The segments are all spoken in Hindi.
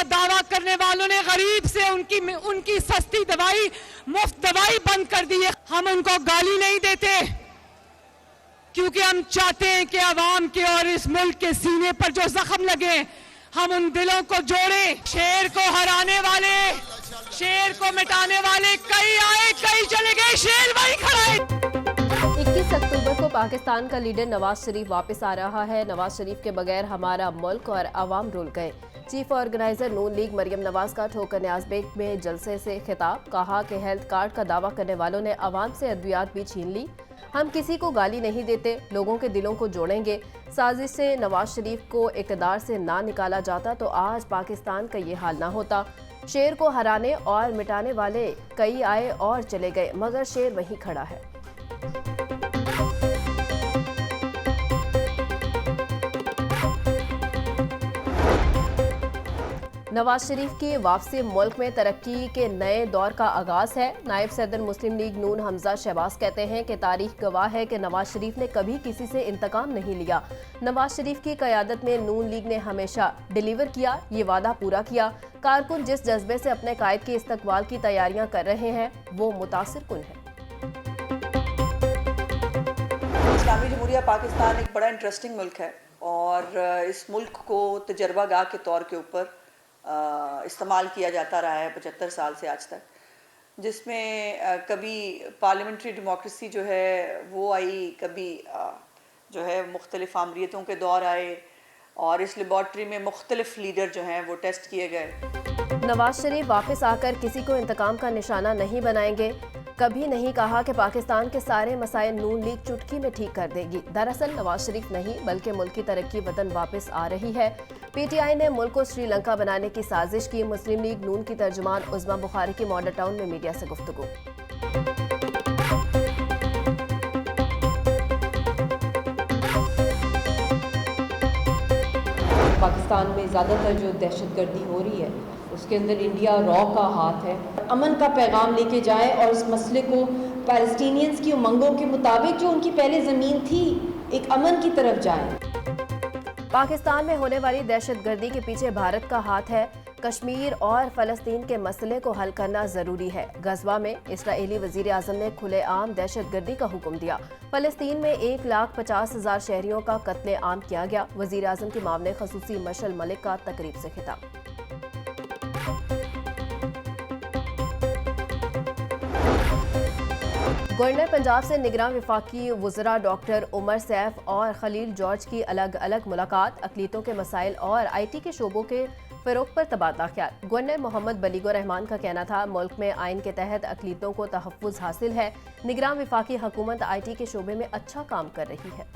का दावा करने वालों ने गरीब से उनकी सस्ती दवाई, मुफ्त दवाई बंद कर दी है। हम उनको गाली नहीं देते, क्योंकि हम चाहते हैं कि आवाम के और इस मुल्क के सीने पर जो जख्म लगे, हम उन दिलों को जोड़ें। शेर को हराने वाले, शेर को मिटाने वाले कई आए कई चले गए, शेर वही खड़ा है। 21 अक्टूबर को पाकिस्तान का लीडर नवाज शरीफ वापस आ रहा है। नवाज शरीफ के बगैर हमारा मुल्क और अवाम रुल गए। चीफ ऑर्गेनाइजर नून लीग मरियम नवाज का ठोकर न्याज बेग में जलसे से खिताब, कहा कि हेल्थ कार्ड का दावा करने वालों ने अवाम से अद्वियात भी छीन ली। हम किसी को गाली नहीं देते, लोगों के दिलों को जोड़ेंगे। साजिश से नवाज शरीफ को इक़्तिदार से ना निकाला जाता तो आज पाकिस्तान का ये हाल ना होता। शेर को हराने और मिटाने वाले कई आए और चले गए, मगर शेर वहीं खड़ा है। नवाज शरीफ की वापसी मुल्क में तरक्की के नए दौर का आगाज है। नायब सदर मुस्लिम लीग नून हमजा शहबाज कहते हैं कि तारीख गवाह है कि नवाज शरीफ ने कभी किसी से इंतकाम नहीं लिया। नवाज शरीफ की क़यादत में नून लीग ने हमेशा डिलीवर किया, ये वादा पूरा किया। कारकुन जिस जज्बे से अपने कायद के इस्तकबाल की तैयारियां कर रहे हैं, वो मुतासिर कुन है। इस्लामी जमहूरिया पाकिस्तान एक बड़ा इंटरेस्टिंग मुल्क है और इस मुल्क को तजर्बागाह के तौर के ऊपर इस्तेमाल किया जाता रहा है 75 साल से आज तक, जिसमें कभी पार्लियामेंट्री डेमोक्रेसी जो है वो आई, कभी जो है मुख्तलिफ आमरीतों के दौर आए और इस लेबॉर्ट्री में मुख्तलिफ लीडर जो हैं वो टेस्ट किए गए। नवाज शरीफ वापस आकर किसी को इंतकाम का निशाना नहीं बनाएंगे। कभी नहीं कहा कि पाकिस्तान के सारे मसाइल नून लीग चुटकी में ठीक कर देगी। दरअसल नवाज शरीफ नहीं बल्कि मुल्क की तरक्की वतन वापस आ रही है। पीटीआई ने मुल्क को श्रीलंका बनाने की साजिश की। मुस्लिम लीग नून की तर्जुमान उज़्मा बुखारी की मॉडल टाउन में मीडिया से गुफ्तगू। पाकिस्तान में ज़्यादातर जो दहशतगर्दी हो रही है उसके अंदर इंडिया रॉ का हाथ है। अमन का पैगाम लेके जाए और इस मसले को पैलेस्टीनियंस की उमंगों के मुताबिक जो उनकी पहले ज़मीन थी एक अमन की तरफ जाए। पाकिस्तान में होने वाली दहशतगर्दी के पीछे भारत का हाथ है। कश्मीर और फ़लस्तीन के मसले को हल करना ज़रूरी है। गज़वा में इस्राएली वज़ीर आज़म ने खुलेआम दहशतगर्दी का हुक्म दिया। फ़लस्तीन में 1,50,000 शहरियों का कत्ले आम किया गया। वज़ीर आज़म की मामले खसूसी मशल मलिक का तकरीब से खिताब। गवर्नर पंजाब से निगरान वफाकी वज़रा डॉक्टर उमर सैफ और खलील जॉर्ज की अलग अलग मुलाकात। अक़लीतों के मसाइल और IT के शोबों के फ़रोग़ पर तबादला ख्याल। गवर्नर मोहम्मद बलीगो रहमान का कहना था मुल्क में आइन के तहत अक़लीतों को तहफ़्फ़ुज़ हासिल है। निगरान वफाकी हुकूमत IT के शोबे में अच्छा काम कर रही है।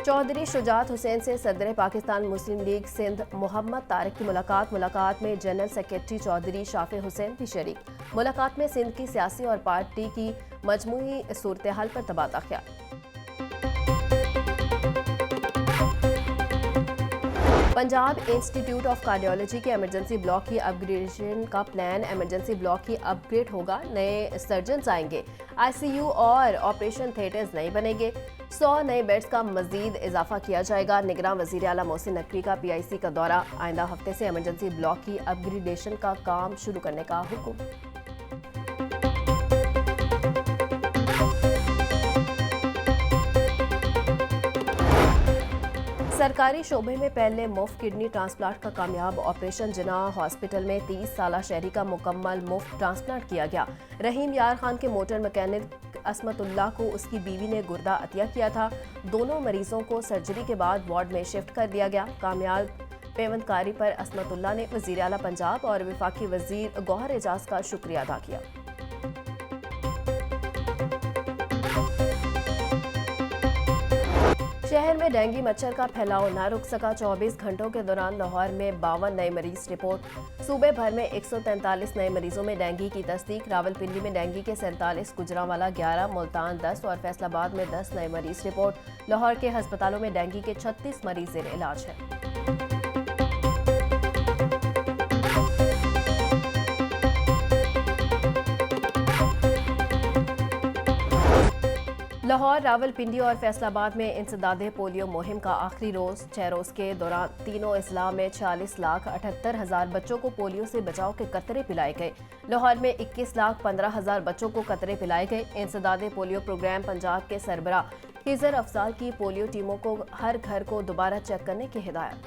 चौधरी शुजात हुसैन से सदर पाकिस्तान मुस्लिम लीग सिंध मोहम्मद तारिक की मुलाकात में जनरल सेक्रेटरी चौधरी शाफे हुसैन भी शरीक। मुलाकात में सिंध की सियासी और पार्टी की मजमूई सूरत हाल पर तबादला ख्याल। पंजाब इंस्टीट्यूट ऑफ कार्डियोलॉजी के इमरजेंसी ब्लॉक की अपग्रेडेशन का प्लान। इमरजेंसी ब्लॉक की अपग्रेड होगा, नए सर्जन्स आएंगे। ICU और ऑपरेशन थिएटर्स नहीं बनेंगे। 100 नए बेड्स का मजीद इजाफा किया जाएगा। निगरान वज़ीर आला मोहसिन नकवी का PIC का दौरा। आइंदा हफ्ते से इमरजेंसी ब्लॉक की अपग्रेडेशन का काम शुरू करने का हुक्म। सरकारी शोबे में पहले मुफ्त किडनी ट्रांसप्लांट का कामयाब ऑपरेशन। जिना हॉस्पिटल में 30 साला शहरी का मुकम्मल मुफ्त ट्रांसप्लांट किया गया। रहीम यार खान के मोटर मैकेनिक असमतुल्लाह को उसकी बीवी ने गुर्दा अतिया किया था। दोनों मरीजों को सर्जरी के बाद वार्ड में शिफ्ट कर दिया गया। कामयाब पेवंदकारी पर असमतुल्लाह ने वज़ीर आला पंजाब और वफाकी वज़ीर गौहर एजाज का शुक्रिया अदा किया। शहर में डेंगू मच्छर का फैलाव न रुक सका। 24 घंटों के दौरान लाहौर में 52 नए मरीज रिपोर्ट। सूबे भर में 143 नए मरीजों में डेंगू की तस्दीक। रावलपिंडी में डेंगू के 47, गुजरांवाला 11, मुल्तान 10 और फैसलाबाद में 10 नए मरीज रिपोर्ट। लाहौर के अस्पतालों में डेंगू के 36 मरीज ज़ेर इलाज हैं। लाहौर, रावलपिंडी और फैसलाबाद में इंसदादे पोलियो मुहिम का आखिरी रोज 6 रोज के दौरान तीनों अजला में 40,78,000 बच्चों को पोलियो से बचाव के कतरे पिलाए गए। लाहौर में 21,15,000 बच्चों को कतरे पिलाए गए। इंसदादे पोलियो प्रोग्राम पंजाब के सरबराह खिजर अफजाल की पोलियो टीमों को हर घर को दोबारा चेक करने की हिदायत।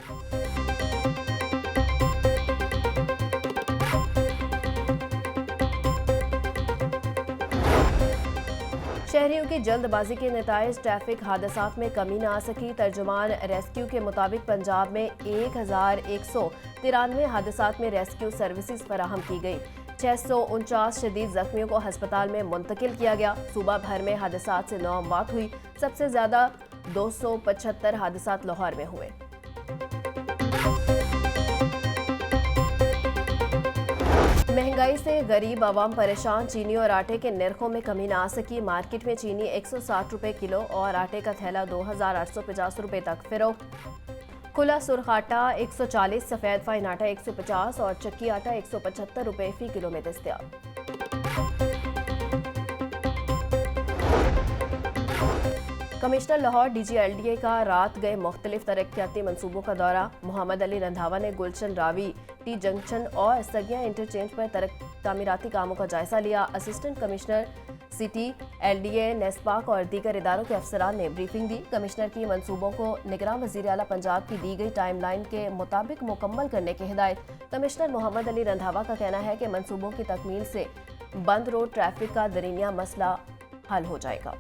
शहरियो93 की जल्दबाजी के नताइज ट्रैफिक हादसात में कमी न आ सकी। तर्जुमान रेस्क्यू के मुताबिक पंजाब में 1,193 हादसात में रेस्क्यू सर्विसेज फराहम की गई। 649 शदीद जख्मियों को अस्पताल में मुंतकिल किया गया। सूबा भर में हादसात से 9 मौत हुई। सबसे ज्यादा 275 हादसात लाहौर में हुए। महंगाई से गरीब आवाम परेशान। चीनी और आटे के निर्खों में कमी न आ सकी। मार्केट में चीनी 160 रुपए किलो और आटे का थैला 2,850 रुपए तक फरोख्त। खुला सुर्ख आटा 140, सफेद फाइन आटा 150 और चक्की आटा 175 रुपए फी किलो में दस्तयाब। कमिश्नर लाहौर DG-LDA का रात गए मुख्तलिफ तरक्याती मनसूबों का दौरा। मोहम्मद अली रंधावा ने गुलशन रावी, टी जंक्शन और सगिया इंटरचेंज पर तामीराती कामों का जायजा लिया। Assistant commissioner city, LDA, NESPAK और दीगर इदारों के अफसरान ने ब्रीफिंग दी। कमिश्नर की मनसूबों को निगरान वज़ीर आला पंजाब की दी गई टाइमलाइन के मुताबिक मुकम्मल करने की हिदायत। कमिश्नर मोहम्मद अली रंधावा का कहना है कि मनसूबों की तकमील से बंद रोड ट्रैफिक का दरमिया मसला हल हो जाएगा।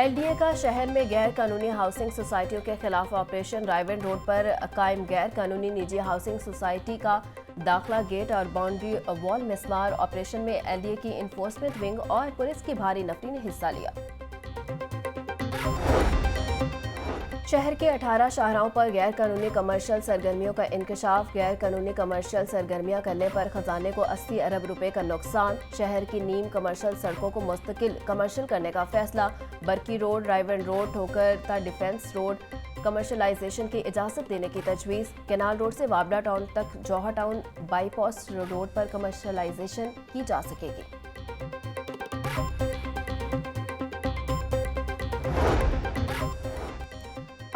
LDA का शहर में गैर कानूनी हाउसिंग सोसाइटियों के खिलाफ ऑपरेशन। रायवन रोड पर कायम गैर कानूनी निजी हाउसिंग सोसाइटी का दाखला गेट और बाउंड्री वॉल मिसमार ऑपरेशन में LDA की इन्फोर्समेंट विंग और पुलिस की भारी नफरी ने हिस्सा लिया। शहर के 18 शाहराहों पर गैर कानूनी कमर्शियल सरगर्मियों का इंकशाफ। गैर कानूनी कमर्शियल सरगर्मियां करने पर खजाने को 80 अरब रुपए का नुकसान। शहर की नीम कमर्शियल सड़कों को मुस्तकिल कमर्शियल करने का फैसला। बरकी रोड, रायवन रोड, ठोकर ता डिफेंस रोड कमर्शलाइजेशन की इजाजत देने की तजवीज़। केनाल रोड से वाबला टाउन तक जौहर टाउन बाईपास रोड पर कमर्शलाइजेशन की जा सकेगी।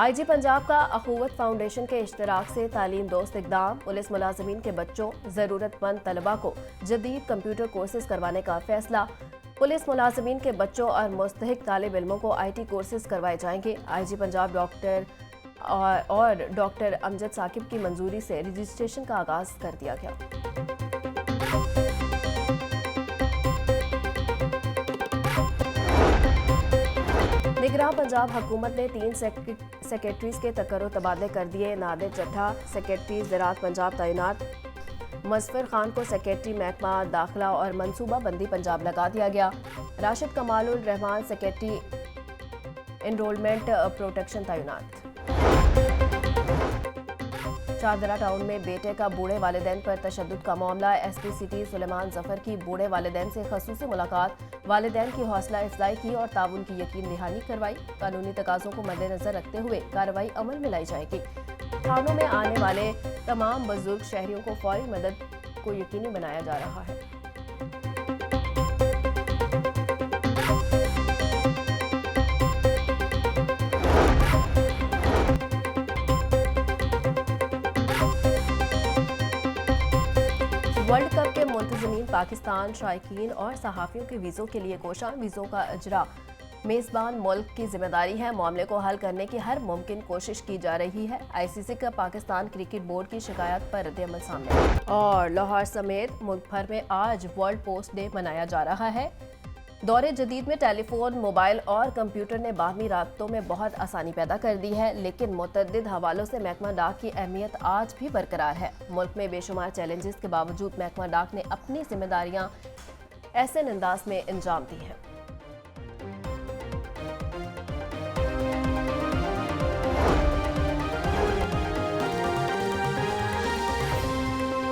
IG पंजाब का अखुवत फाउंडेशन के इश्तराक से तालीम दोस्त इक़दाम। पुलिस मुलाजमीन के बच्चों, ज़रूरतमंद तलबा को जदीद कंप्यूटर कोर्सेज करवाने का फैसला। पुलिस मुलाजमीन के बच्चों और मुस्तहिक तालिब इल्मों को IT कोर्सेज करवाए जाएंगे। IG पंजाब डॉक्टर अमजद साकिब की मंजूरी से रजिस्ट्रेशन का आगाज कर दिया गया। निगरान पंजाब हुकूमत ने 3 सेक्रेटरीज के तकर्रुर तबादले कर दिए। नादिर चट्ठा सेक्रेटरी ज़राअत पंजाब तैनात। मज़फ़र खान को सेक्रेटरी महकमा दाखिला और मनसूबा बंदी पंजाब लगा दिया गया। Rashid Kamalul Rehman secretary enrollment protection तैनात। शाहदरा टाउन में बेटे का बूढ़े वालिदैन पर तशद्दुद का मामला। SP सिटी सुलेमान जफर की बूढ़े वालिदैन से खसूसी मुलाकात। वालिदैन की हौसला अफजाई की और ताउन की यकीन दहानी करवाई। कानूनी तकाज़ों को मद्देनजर रखते हुए कार्रवाई अमल में लाई जाएगी। थानों में आने वाले तमाम बुजुर्ग शहरियों को फौरी मदद को यकीनी बनाया जा रहा है। वर्ल्ड कप के मुंतज़मीन पाकिस्तान शायकीन और सहाफ़ियों के वीज़ों के लिए कोशा। वीज़ों का इजरा मेज़बान मुल्क की जिम्मेदारी है। मामले को हल करने की हर मुमकिन कोशिश की जा रही है। ICC का पाकिस्तान क्रिकेट बोर्ड की शिकायत पर रद्द-ए-अमल सामने। और लाहौर समेत मुल्क भर में आज वर्ल्ड पोस्ट डे मनाया जा रहा है। दौरे जदीद में टेलीफोन, मोबाइल और कंप्यूटर ने बाहमी राब्तों में बहुत आसानी पैदा कर दी है, लेकिन मुतअद्दिद हवालों से महकमा डाक की अहमियत आज भी बरकरार है। मुल्क में बेशुमार चैलेंजेस के बावजूद महकमा डाक ने अपनी जिम्मेदारियां ऐसे अंदाज में अंजाम दी हैं।